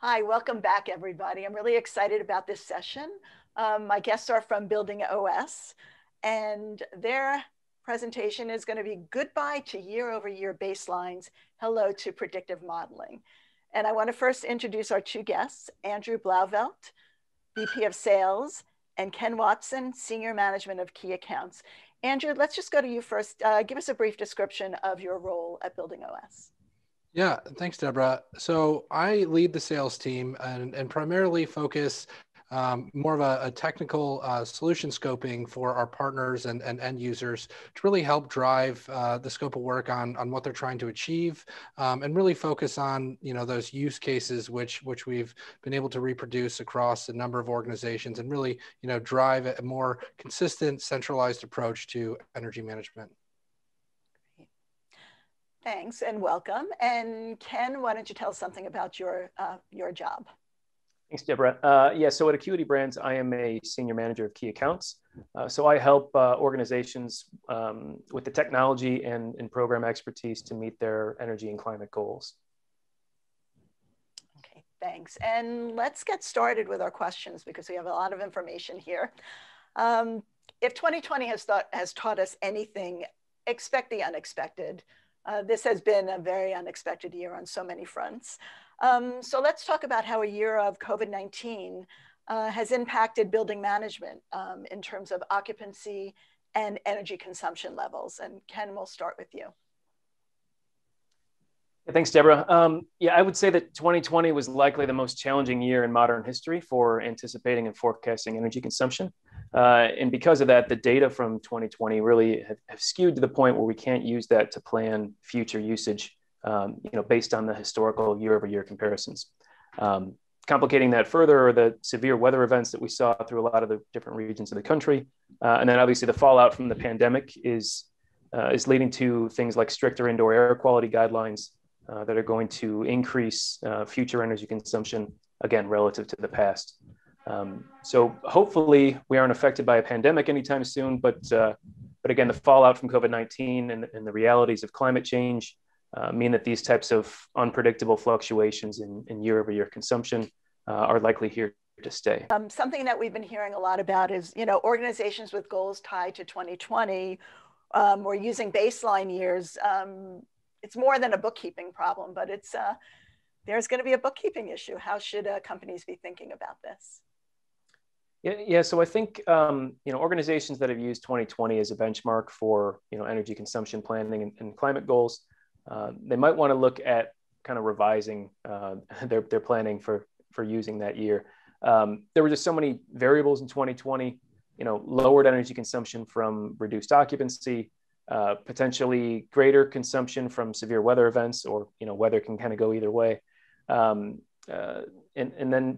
Hi, welcome back, everybody. I'm really excited about this session. My guests are from Building OS, and their presentation is going to be Goodbye to Year-Over-Year Baselines, Hello to Predictive Modeling. And I want to first introduce our two guests, Andrew Blauvelt, VP of Sales, and Ken Watson, Senior Management of Key Accounts. Andrew, let's just go to you first. Give us a brief description of your role at Building OS. Yeah, thanks, Deborah. So I lead the sales team and primarily focus more of a technical solution scoping for our partners and end users to really help drive the scope of work on what they're trying to achieve, and really focus on those use cases which we've been able to reproduce across a number of organizations and really drive a more consistent, centralized approach to energy management. Thanks and welcome. And Ken, why don't you tell us something about your job? Thanks, Deborah. So at Acuity Brands, I am a senior manager of key accounts. So I help organizations with the technology and program expertise to meet their energy and climate goals. Okay, thanks. And let's get started with our questions because we have a lot of information here. If 2020 has taught us anything, expect the unexpected. This has been a very unexpected year on so many fronts. So let's talk about how a year of COVID-19 has impacted building management in terms of occupancy and energy consumption levels. And Ken, we'll start with you. Thanks, Deborah. I would say that 2020 was likely the most challenging year in modern history for anticipating and forecasting energy consumption. And because of that, the data from 2020 really have skewed to the point where we can't use that to plan future usage, based on the historical year-over-year comparisons. Complicating that further are the severe weather events that we saw through a lot of the different regions of the country. And then obviously the fallout from the pandemic is leading to things like stricter indoor air quality guidelines that are going to increase future energy consumption, again, relative to the past. So hopefully we aren't affected by a pandemic anytime soon, but again, the fallout from COVID-19 and the realities of climate change mean that these types of unpredictable fluctuations in year-over-year consumption are likely here to stay. Something that we've been hearing a lot about is, organizations with goals tied to 2020 or using baseline years. It's more than a bookkeeping problem, but there's going to be a bookkeeping issue. How should companies be thinking about this? So I think organizations that have used 2020 as a benchmark for energy consumption planning and climate goals, they might want to look at kind of revising their planning for using that year. There were just so many variables in 2020. Lowered energy consumption from reduced occupancy, potentially greater consumption from severe weather events, or weather can kind of go either way. And then,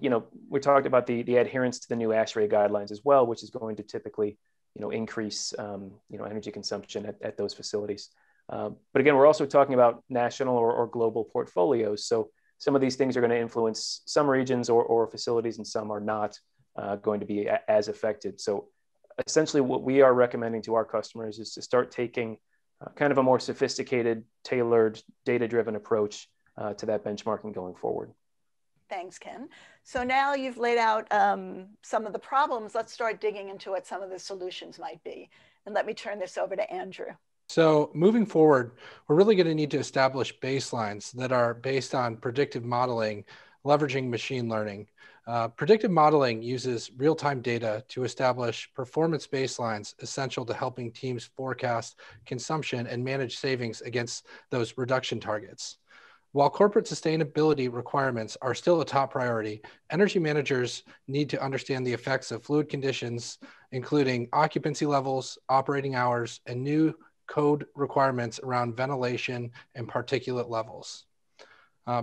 we talked about the adherence to the new ASHRAE guidelines as well, which is going to typically, increase, energy consumption at those facilities. But again, we're also talking about national or global portfolios. So some of these things are going to influence some regions or facilities, and some are not going to be as affected. So essentially what we are recommending to our customers is to start taking kind of a more sophisticated, tailored, data-driven approach to that benchmarking going forward. Thanks, Ken. So now you've laid out some of the problems. Let's start digging into what some of the solutions might be. And let me turn this over to Andrew. So moving forward, we're really going to need to establish baselines that are based on predictive modeling, leveraging machine learning. Predictive modeling uses real-time data to establish performance baselines essential to helping teams forecast consumption and manage savings against those reduction targets. While corporate sustainability requirements are still a top priority, energy managers need to understand the effects of fluid conditions, including occupancy levels, operating hours, and new code requirements around ventilation and particulate levels.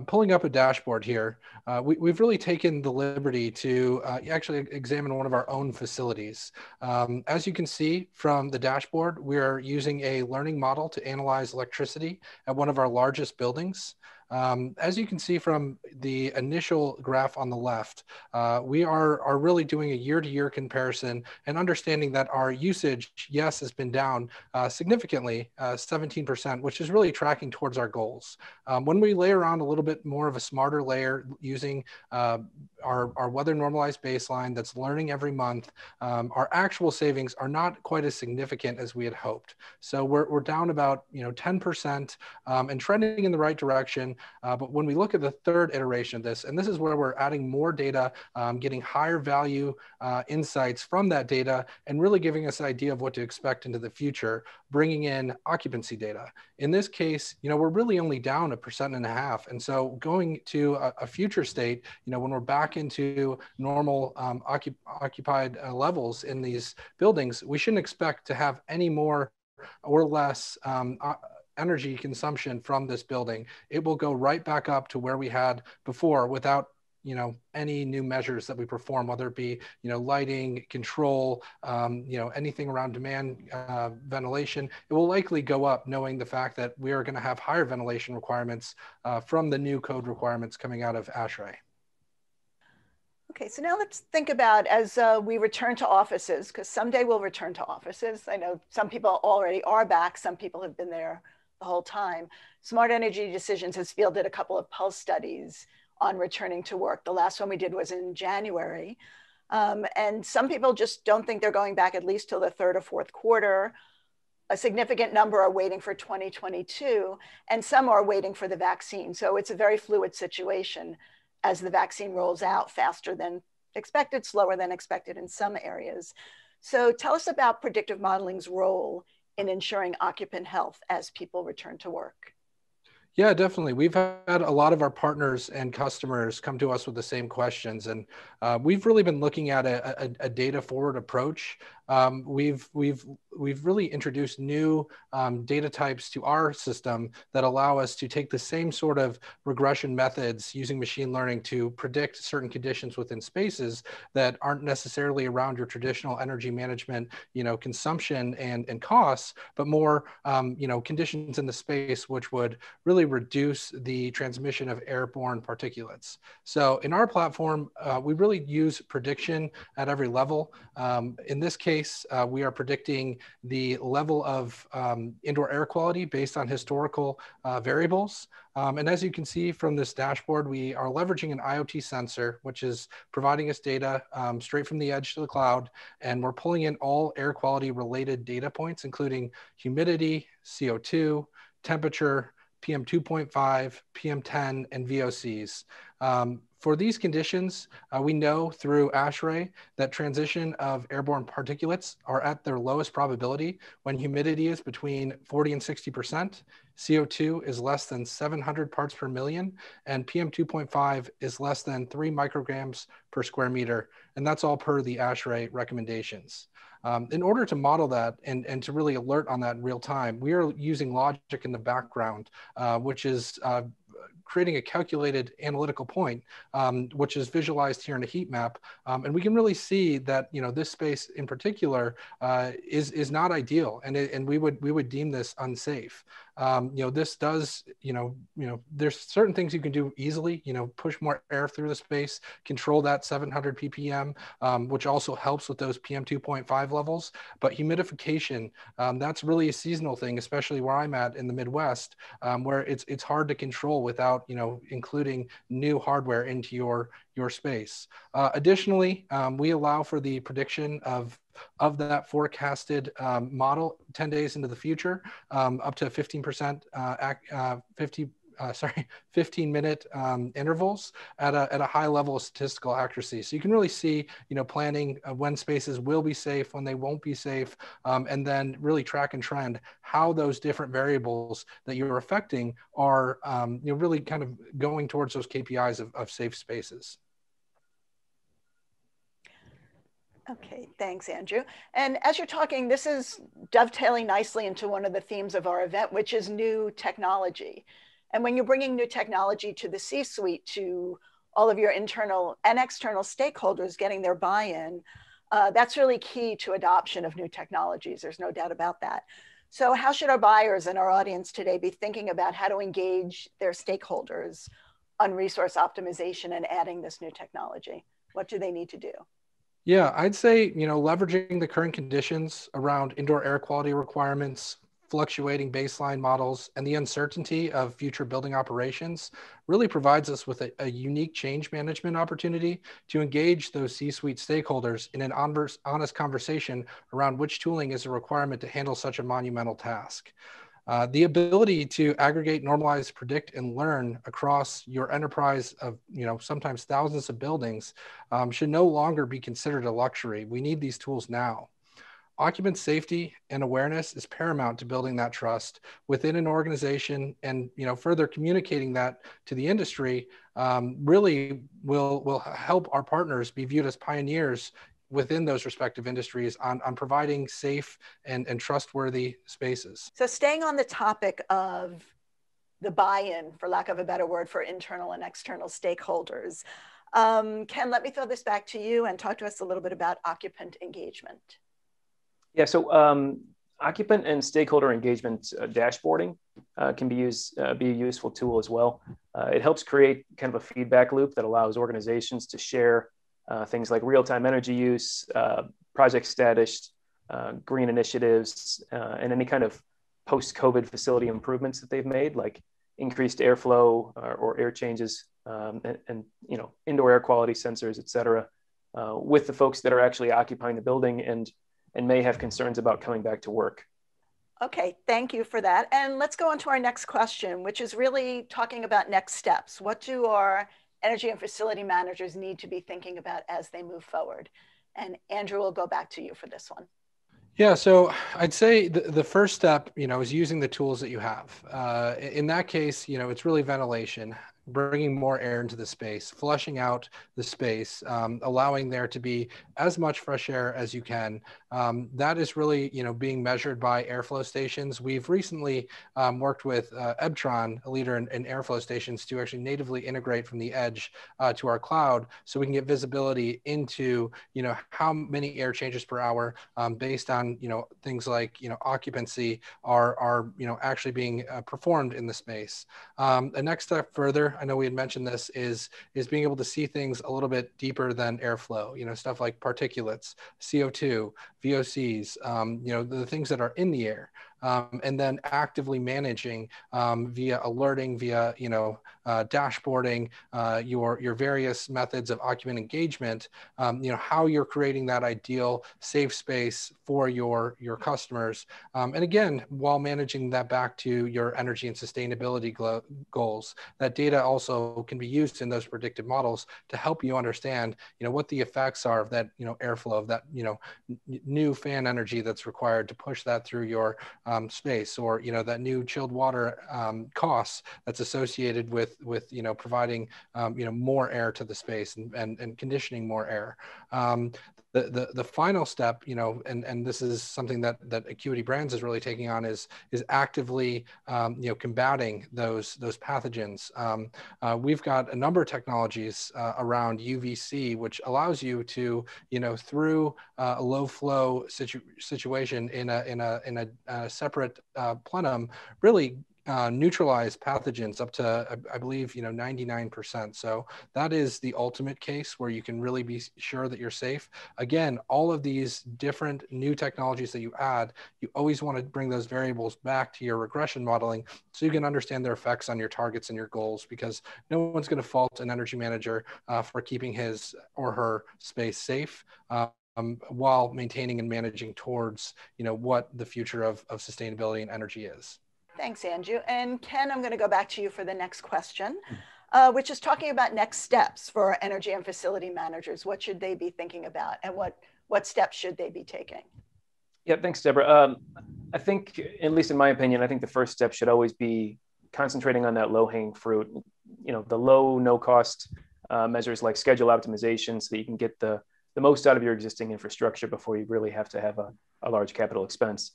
Pulling up a dashboard here, we've really taken the liberty to actually examine one of our own facilities. As you can see from the dashboard, we're using a learning model to analyze electricity at one of our largest buildings. As you can see from the initial graph on the left, we are really doing a year-to-year comparison and understanding that our usage, yes, has been down significantly, 17%, which is really tracking towards our goals. When we layer on a little bit more of a smarter layer using our weather normalized baseline that's learning every month, our actual savings are not quite as significant as we had hoped. So we're down about 10% and trending in the right direction. But when we look at the third iteration of this, and this is where we're adding more data, getting higher value insights from that data, and really giving us an idea of what to expect into the future, bringing in occupancy data. In this case, we're really only down 1.5%. And so going to a future state, when we're back into normal occupied levels in these buildings, we shouldn't expect to have any more or less energy consumption from this building. It will go right back up to where we had before without any new measures that we perform, whether it be lighting, control, anything around demand ventilation. It will likely go up, knowing the fact that we are going to have higher ventilation requirements from the new code requirements coming out of ASHRAE. Okay, so now let's think about as we return to offices, because someday we'll return to offices. I know some people already are back. Some people have been there the whole time. Smart Energy Decisions has fielded a couple of pulse studies on returning to work. The last one we did was in January. And some people just don't think they're going back at least till the third or fourth quarter. A significant number are waiting for 2022, and some are waiting for the vaccine. So it's a very fluid situation as the vaccine rolls out faster than expected, slower than expected in some areas. So tell us about predictive modeling's role in ensuring occupant health as people return to work. Yeah, definitely. We've had a lot of our partners and customers come to us with the same questions, and we've really been looking at a data forward approach. We've really introduced new data types to our system that allow us to take the same sort of regression methods using machine learning to predict certain conditions within spaces that aren't necessarily around your traditional energy management, consumption and costs, but more, conditions in the space which would really reduce the transmission of airborne particulates. So in our platform, we really use prediction at every level. In this case, we are predicting the level of indoor air quality based on historical variables. And as you can see from this dashboard, we are leveraging an IoT sensor, which is providing us data straight from the edge to the cloud. And we're pulling in all air quality related data points, including humidity, CO2, temperature, PM 2.5, PM 10, and VOCs. For these conditions, we know through ASHRAE that transition of airborne particulates are at their lowest probability when humidity is between 40 and 60%, CO2 is less than 700 parts per million, and PM 2.5 is less than 3 micrograms per square meter, and that's all per the ASHRAE recommendations. In order to model that and to really alert on that in real time, we are using logic in the background, which is creating a calculated analytical point, which is visualized here in a heat map. And we can really see that, this space in particular is not ideal, and we would deem this unsafe. This does, there's certain things you can do easily, push more air through the space, control that 700 ppm, which also helps with those PM 2.5 levels. But humidification, that's really a seasonal thing, especially where I'm at in the Midwest, where it's hard to control without, including new hardware into your space. Additionally, we allow for the prediction of that forecasted model 10 days into the future, up to 15%, 15-minute intervals at a high level of statistical accuracy. So you can really see, planning when spaces will be safe, when they won't be safe, and then really track and trend how those different variables that you're affecting are, really kind of going towards those KPIs of safe spaces. Okay, thanks, Andrew. And as you're talking, this is dovetailing nicely into one of the themes of our event, which is new technology. And when you're bringing new technology to the C-suite, to all of your internal and external stakeholders getting their buy-in, that's really key to adoption of new technologies. There's no doubt about that. So how should our buyers and our audience today be thinking about how to engage their stakeholders on resource optimization and adding this new technology? What do they need to do? Yeah, I'd say, leveraging the current conditions around indoor air quality requirements, fluctuating baseline models, and the uncertainty of future building operations really provides us with a unique change management opportunity to engage those C-suite stakeholders in an honest conversation around which tooling is a requirement to handle such a monumental task. The ability to aggregate, normalize, predict, and learn across your enterprise of sometimes thousands of buildings should no longer be considered a luxury. We need these tools now. Occupant safety and awareness is paramount to building that trust within an organization, and further communicating that to the industry really will help our partners be viewed as pioneers within those respective industries on providing safe and trustworthy spaces. So staying on the topic of the buy-in, for lack of a better word, for internal and external stakeholders, Ken, let me throw this back to you and talk to us a little bit about occupant engagement. Yeah, so occupant and stakeholder engagement dashboarding can be a useful tool as well. It helps create kind of a feedback loop that allows organizations to share things like real-time energy use, project status, green initiatives, and any kind of post-COVID facility improvements that they've made, like increased airflow or air changes, and indoor air quality sensors, et cetera, with the folks that are actually occupying the building and may have concerns about coming back to work. Okay, thank you for that. And let's go on to our next question, which is really talking about next steps. What do our energy and facility managers need to be thinking about as they move forward? And Andrew, we'll go back to you for this one. Yeah, so I'd say the first step, is using the tools that you have. In that case, it's really ventilation, bringing more air into the space, flushing out the space, allowing there to be as much fresh air as you can. That is really, being measured by airflow stations. We've recently worked with Ebtron, a leader in airflow stations, to actually natively integrate from the edge to our cloud, so we can get visibility into, how many air changes per hour based on, things like, occupancy are actually being performed in the space. The next step further, I know we had mentioned this, is being able to see things a little bit deeper than airflow, stuff like particulates, CO2, VOCs, the things that are in the air. And then actively managing via alerting, via dashboarding, your various methods of occupant engagement, how you're creating that ideal safe space for your customers, and again, while managing that back to your energy and sustainability goals. That data also can be used in those predictive models to help you understand what the effects are of that airflow, of that new fan energy that's required to push that through your space, or that new chilled water costs that's associated with providing more air to the space and conditioning more air. The final step, and this is something that Acuity Brands is really taking on, is actively combating those pathogens. We've got a number of technologies around UVC, which allows you to through a low flow situation in a separate plenum, really neutralize pathogens up to, I believe, 99%. So that is the ultimate case where you can really be sure that you're safe. Again, all of these different new technologies that you add, you always want to bring those variables back to your regression modeling so you can understand their effects on your targets and your goals, because no one's going to fault an energy manager for keeping his or her space safe, while maintaining and managing towards what the future of sustainability and energy is. Thanks, Andrew. And Ken, I'm going to go back to you for the next question, which is talking about next steps for energy and facility managers. What should they be thinking about, and what steps should they be taking? Yeah, thanks, Deborah. I think, at least in my opinion, I think the first step should always be concentrating on that low-hanging fruit. The low, no-cost measures like schedule optimization, so that you can get the most out of your existing infrastructure before you really have to have a large capital expense.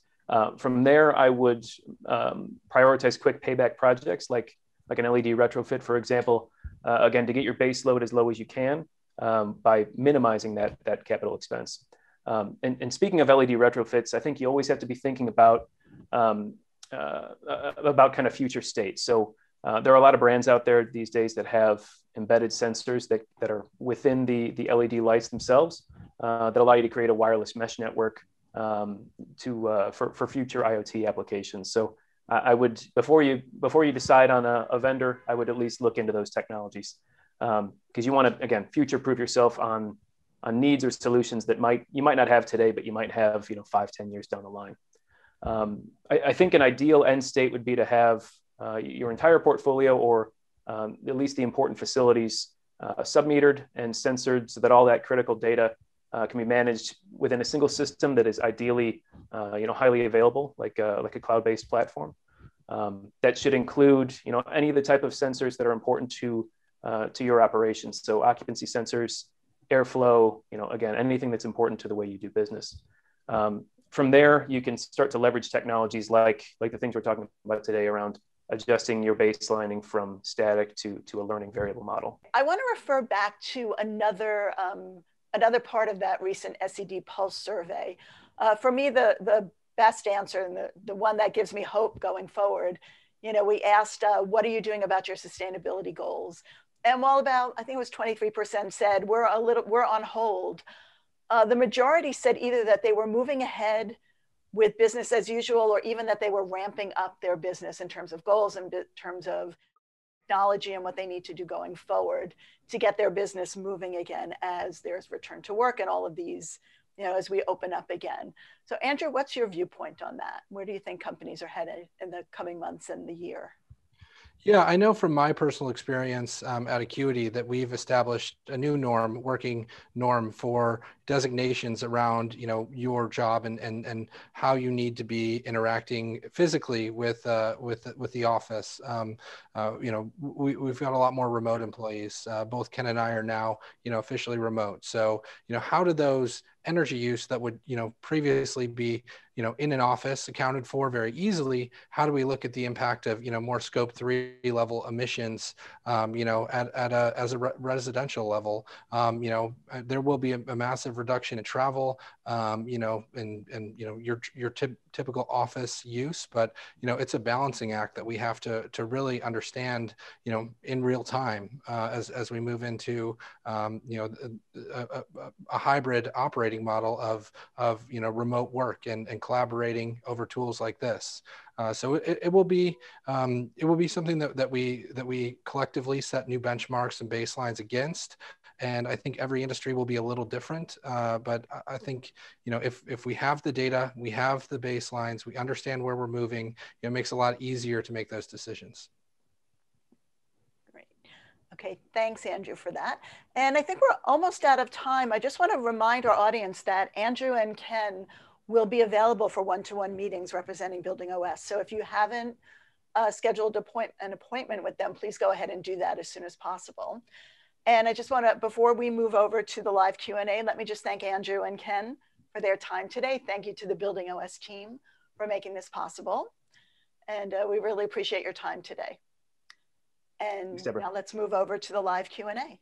From there, I would prioritize quick payback projects like an LED retrofit, for example, again, to get your base load as low as you can by minimizing that capital expense. And speaking of LED retrofits, I think you always have to be thinking about about kind of future state. So there are a lot of brands out there these days that have embedded sensors that are within the LED lights themselves that allow you to create a wireless mesh network for future IoT applications. So I would, before you decide on a vendor, I would at least look into those technologies because you want to, again, future-proof yourself on needs or solutions that you might not have today, but you might have 5-10 years down the line. I think an ideal end state would be to have your entire portfolio, or at least the important facilities, sub-metered and censored, so that all that critical data can be managed within a single system that is ideally, highly available, like a cloud-based platform. That should include, any of the type of sensors that are important to your operations. So occupancy sensors, airflow, again, anything that's important to the way you do business. From there, you can start to leverage technologies like the things we're talking about today around adjusting your baselining from static to a learning variable model. I want to refer back to another part of that recent SED Pulse survey. For me, the best answer and the one that gives me hope going forward, we asked, what are you doing about your sustainability goals? And while about, I think it was 23% said we're on hold, the majority said either that they were moving ahead with business as usual, or even that they were ramping up their business in terms of goals and in terms of technology and what they need to do going forward to get their business moving again as there's return to work and all of these, as we open up again. So Andrew, what's your viewpoint on that? Where do you think companies are headed in the coming months and the year? Yeah, I know from my personal experience at Acuity that we've established a new working norm for designations around, your job and how you need to be interacting physically with the office. We've got a lot more remote employees. Both Ken and I are now, officially remote. So, how do those energy use that would, previously be, in an office accounted for very easily? How do we look at the impact of, more scope 3 level emissions, as a residential level? There will be a massive reduction in travel, and your typical office use, but, it's a balancing act that we have to really understand, in real time, as we move into, a hybrid operating model of remote work and collaborating over tools like this. So it will be something that we collectively set new benchmarks and baselines against. And I think every industry will be a little different. But I think, if we have the data, we have the baselines, we understand where we're moving, it makes it a lot easier to make those decisions. Great. Okay, thanks, Andrew, for that. And I think we're almost out of time. I just want to remind our audience that Andrew and Ken will be available for one-to-one meetings representing Building OS. So if you haven't scheduled an appointment with them, please go ahead and do that as soon as possible. And I just want to, before we move over to the live Q&A, let me just thank Andrew and Ken for their time today. Thank you to the Building OS team for making this possible. And we really appreciate your time today. And now let's move over to the live Q&A.